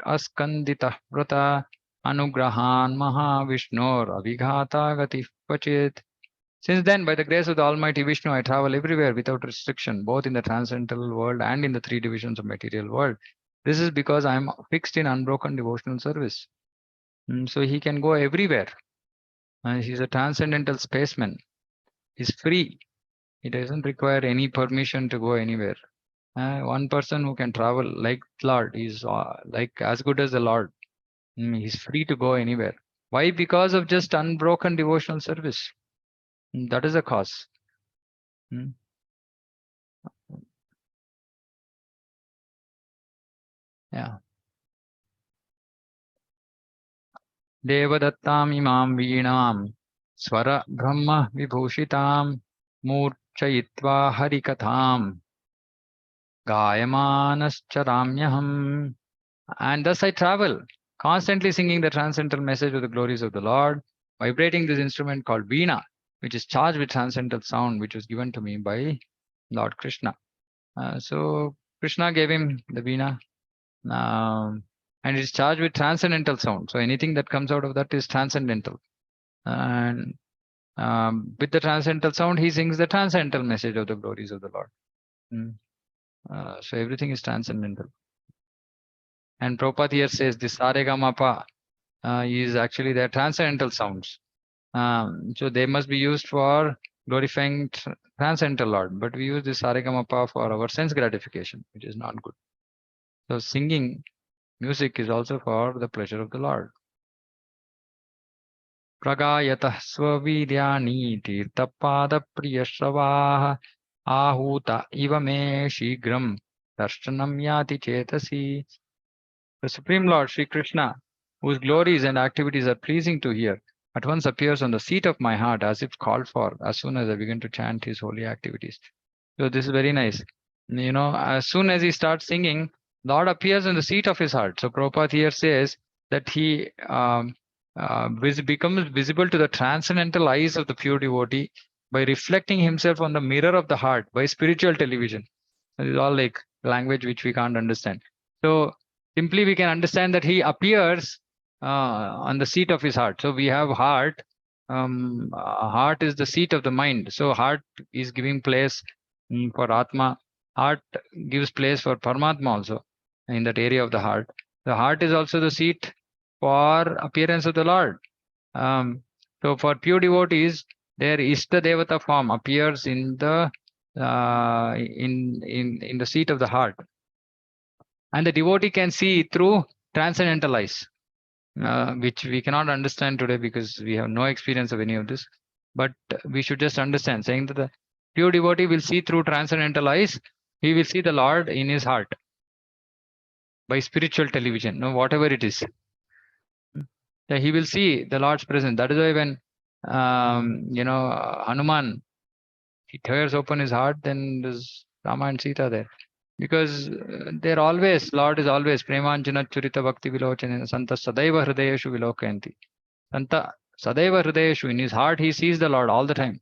askandita vrata anugrahan mahavishnor avighata gati pachit. Since then, by the grace of the Almighty Vishnu, I travel everywhere without restriction, both in the transcendental world and in the three divisions of material world. This is because I am fixed in unbroken devotional service. So he can go everywhere. He's a transcendental spaceman. He's free. He doesn't require any permission to go anywhere. One person who can travel like Lord, he's like as good as the Lord. He's free to go anywhere. Why? Because of just unbroken devotional service. That is the cause. Yeah. Devadattam imam veenam swara brahma vibhushitam murchayitva harikatham gayamanascharamyaham. And thus I travel, constantly singing the transcendental message of the glories of the Lord, vibrating this instrument called Veena, which is charged with transcendental sound, which was given to me by Lord Krishna. So Krishna gave him the Veena, and it's charged with transcendental sound. So anything that comes out of that is transcendental. And with the transcendental sound, he sings the transcendental message of the glories of the Lord. So everything is transcendental. And Prabhupada here says this Saregamapa is actually their transcendental sounds. So they must be used for glorifying transcendental Lord, but we use this Saregamapa for our sense gratification, which is not good. So singing music is also for the pleasure of the Lord. Pragayatah swaviryani tirtapada priyashravaha ahuta iva me shigram darshanam yati chetasi. The Supreme Lord Sri Krishna, whose glories and activities are pleasing to hear, at once appears on the seat of my heart as if called for as soon as I begin to chant his holy activities. So this is very nice. As soon as he starts singing, Lord appears on the seat of his heart. So Prabhupada here says that he becomes visible to the transcendental eyes of the pure devotee by reflecting himself on the mirror of the heart by spiritual television. This is all like language which we can't understand. So simply we can understand that he appears on the seat of his heart. So we have heart. Heart is the seat of the mind. So heart is giving place for Atma. Heart gives place for Paramatma also in that area of the heart. The heart is also the seat for appearance of the Lord. So for pure devotees, their Ishta Devata form appears in the in the seat of the heart, and the devotee can see through transcendental eyes, which we cannot understand today because we have no experience of any of this. But we should just understand, saying that the pure devotee will see through transcendental eyes. He will see the Lord in his heart by spiritual television, whatever it is. Yeah, he will see the Lord's presence. That is why when Hanuman, he tears open his heart, then there's Rama and Sita there. Because they're always, Lord is always Premanjana Churita Bhakti Vilochana Santa Sadaiva Hridayeshu Vilokanti. Santa Sadaiva Hridayeshu, in his heart he sees the Lord all the time.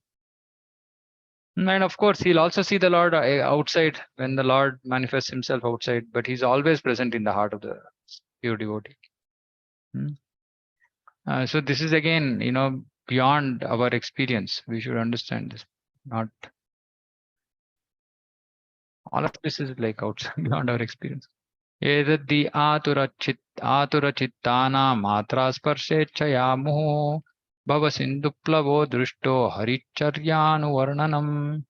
And of course, he'll also see the Lord outside when the Lord manifests himself outside, but he's always present in the heart of the pure devotee. So this is again, beyond our experience. We should understand this. Not All of this is like outside beyond our experience. Edaddi atura chittana matra sparsheච්ඡया moho bhava sinduplavo drushto haricharyanu varnanam.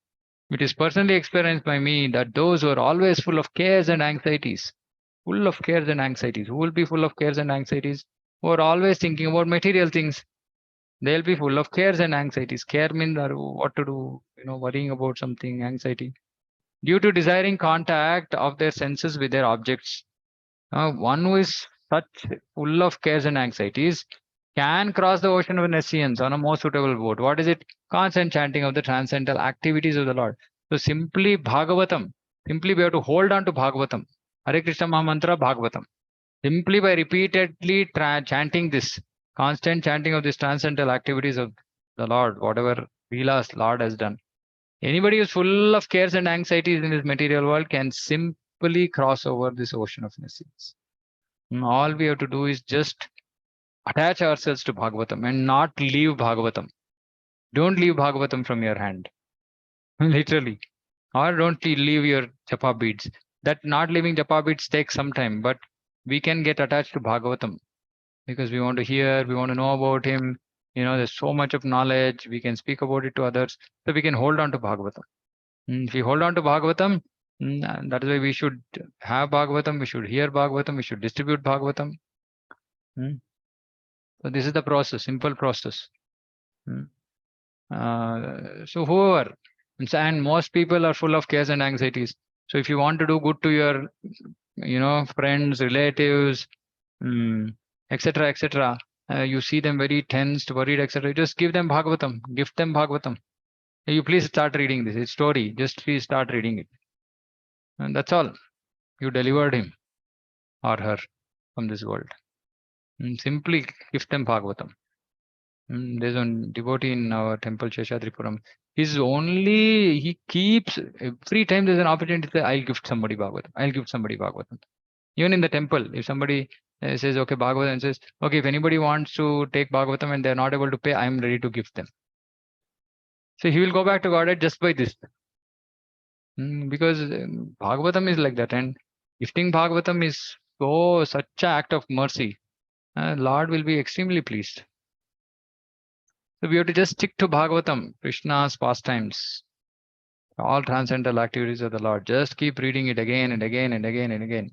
It is personally experienced by me that those who are always full of cares and anxieties, full of cares and anxieties, who will be full of cares and anxieties, who are always thinking about material things, they'll be full of cares and anxieties. Care means what to do, worrying about something, anxiety. Due to desiring contact of their senses with their objects, one who is such full of cares and anxieties can cross the ocean of nescience on a more suitable boat. What is it? Constant chanting of the transcendental activities of the Lord. So simply Bhagavatam. Simply we have to hold on to Bhagavatam. Hare Krishna Mahamantra Bhagavatam. Simply by repeatedly chanting this, constant chanting of these transcendental activities of the Lord, whatever Leelas Lord has done. Anybody who's full of cares and anxieties in this material world can simply cross over this ocean of nescience. All we have to do is just attach ourselves to Bhagavatam and not leave Bhagavatam. Don't leave Bhagavatam from your hand. Literally. Or don't leave your japa beads. That not leaving japa beads takes some time, but we can get attached to Bhagavatam because we want to hear, we want to know about him. There's so much of knowledge. We can speak about it to others. So we can hold on to Bhagavatam. If we hold on to Bhagavatam, that is why we should have Bhagavatam, we should hear Bhagavatam, we should distribute Bhagavatam. So this is the process, simple process. So whoever, and most people are full of cares and anxieties. So if you want to do good to your, friends, relatives, etc., etc., you see them very tensed, worried, etc., just give them Bhagavatam, gift them Bhagavatam. You please start reading this. It's story. Just please start reading it. And that's all. You delivered him or her from this world. Simply gift them Bhagavatam. There's one devotee in our temple, Sheshadripuram. He keeps, every time there's an opportunity to say, I'll gift somebody Bhagavatam. I'll gift somebody Bhagavatam. Even in the temple, if somebody says, okay, Bhagavatam, and says, okay, if anybody wants to take Bhagavatam and they're not able to pay, I'm ready to gift them. So he will go back to Godhead just by this. Because Bhagavatam is like that, and gifting Bhagavatam is such an act of mercy. Lord will be extremely pleased. So we have to just stick to Bhagavatam, Krishna's pastimes, all transcendental activities of the Lord. Just keep reading it again and again and again and again.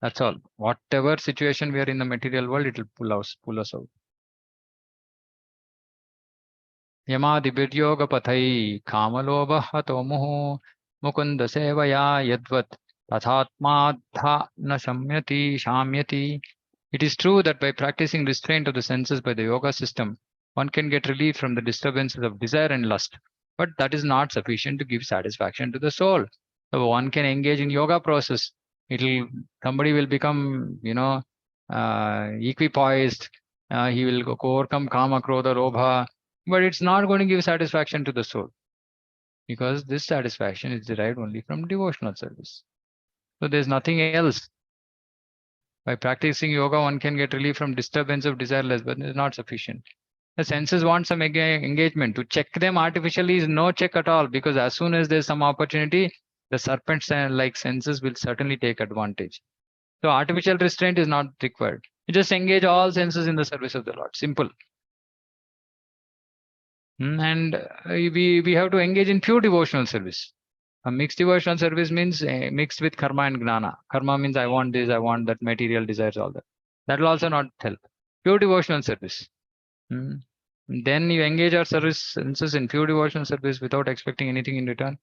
That's all. Whatever situation we are in the material world, it will pull us out. Yamadibiryogapathai kamalobha hatomuho mukunda sevaya yadvat tathatmadha na shamyati. It is true that by practicing restraint of the senses by the yoga system, one can get relief from the disturbances of desire and lust. But that is not sufficient to give satisfaction to the soul. So one can engage in yoga process. Somebody will become, equipoised. He will overcome kama, krodha, lobha. But it's not going to give satisfaction to the soul, because this satisfaction is derived only from devotional service. So there's nothing else. By practicing yoga, one can get relief from disturbance of desireless, but it's not sufficient. The senses want some engagement. To check them artificially is no check at all, because as soon as there's some opportunity, the serpent-like senses will certainly take advantage. So artificial restraint is not required. You just engage all senses in the service of the Lord. Simple. And we have to engage in pure devotional service. A mixed devotional service means mixed with karma and gnana. Karma means I want this, I want that, material desires, all that. That will also not help. Pure devotional service. Then you engage our service senses in pure devotional service without expecting anything in return.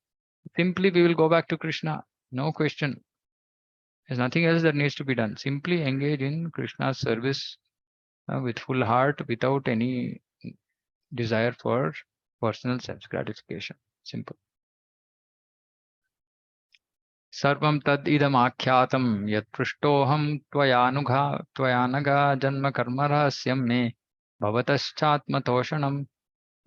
Simply we will go back to Krishna. No question. There's nothing else that needs to be done. Simply engage in Krishna's service with full heart, without any desire for personal self-gratification. Simple. Sarvam tad idam akhyatam yat prishtoham tvayanaga janma karma rahasyam me bhavataschatma toshanam.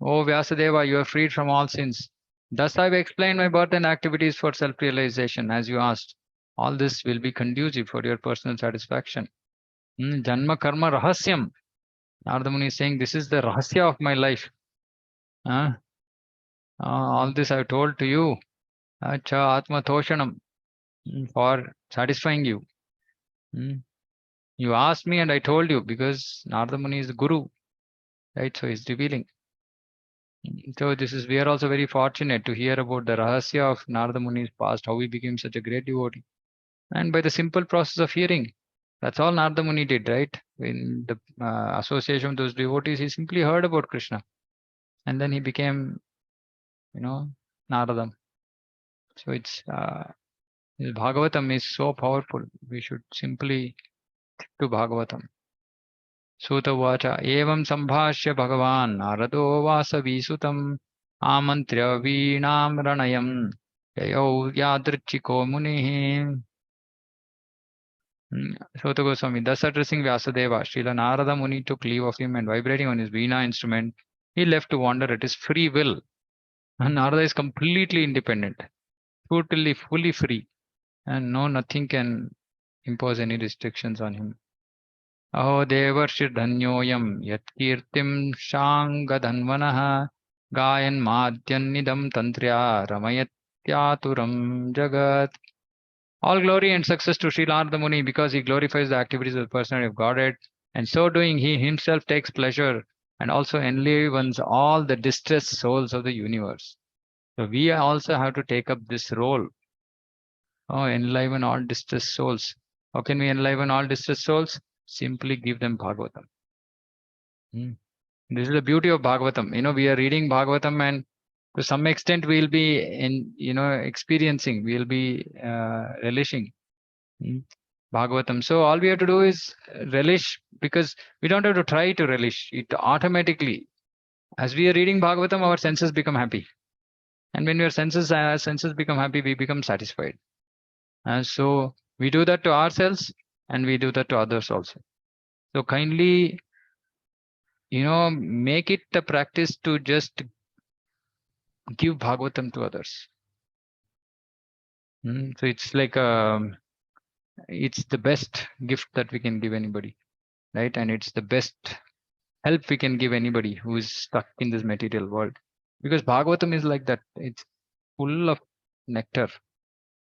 O Vyasadeva, you are freed from all sins. Thus I have explained my birth and activities for self-realization, as you asked. All this will be conducive for your personal satisfaction. Janma karma rahasyam. Narada Muni is saying, this is the rahasya of my life. All this I have told to you. Acha Atma Toshanam, for satisfying you. You asked me and I told you because Narada Muni is the Guru, right? So he's revealing. So we are also very fortunate to hear about the rahasya of Narada Muni's past, how he became such a great devotee. And by the simple process of hearing, that's all Narada Muni did, right? In the association with those devotees, he simply heard about Krishna. And then he became, Naradam. So Bhagavatam is so powerful. We should simply to Bhagavatam. Sutavacha evam sambhashya bhagavan narado vasavishutam amantrya veenam ranayam yayau yadrichiko munihi. Sota Goswami, thus addressing Vyasadeva, Srila Narada Muni took leave of him and vibrating on his veena instrument, he left to wander at his free will. And Narada is completely independent, totally, fully free, and nothing can impose any restrictions on him. Aho devarshidhanyoyam yatkirtim shangadhanvanah gayan madhyannidam tantrya ramayatyaturam jagat. All glory and success to Sri Narada Muni because he glorifies the activities of the personality of Godhead, and so doing he himself takes pleasure and also enlivens all the distressed souls of the universe. So we also have to take up this role. Oh, enliven all distressed souls. How can we enliven all distressed souls? Simply give them Bhagavatam. This is the beauty of Bhagavatam. We are reading Bhagavatam and to some extent we'll be experiencing, we'll be relishing Bhagavatam. So all we have to do is relish, because we don't have to try to relish it automatically. As we are reading Bhagavatam, our senses become happy. And when your senses become happy, we become satisfied. And so we do that to ourselves and we do that to others also. So kindly, make it a practice to just give Bhagavatam to others. So it's like it's the best gift that we can give anybody, right? And it's the best help we can give anybody who is stuck in this material world, because Bhagavatam is like that. It's full of nectar.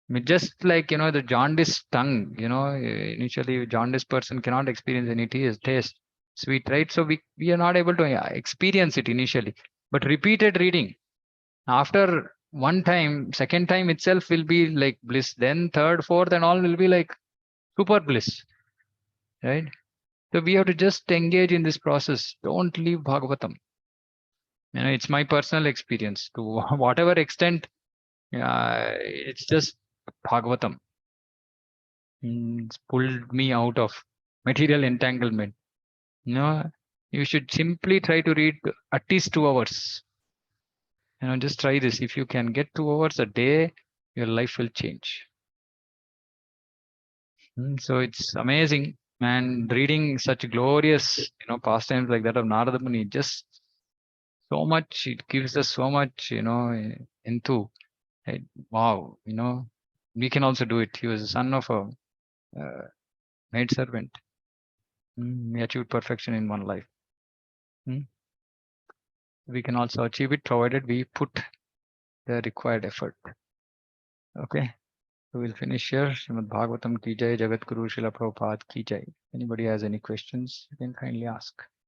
I mean, just like the jaundiced tongue, initially jaundiced person cannot experience any taste sweet, right? So we are not able to experience it initially, but repeated reading, after one time, second time itself will be like bliss, then third, fourth and all will be like super bliss, right? So we have to just engage in this process. Don't leave Bhagavatam. It's my personal experience. To whatever extent, it's just Bhagavatam. It's pulled me out of material entanglement. You should simply try to read at least 2 hours. Just try this. If you can get 2 hours a day, your life will change. So it's amazing. And reading such glorious, pastimes like that of Narada Muni, just so much, it gives us so much, into, wow, we can also do it. He was the son of a maid servant. He achieved perfection in one life. We can also achieve it provided we put the required effort. Okay. So we'll finish here. Srimad Bhagavatam ki jai, Jagat Guru Srila Prabhupada ki jai. Anybody has any questions, you can kindly ask.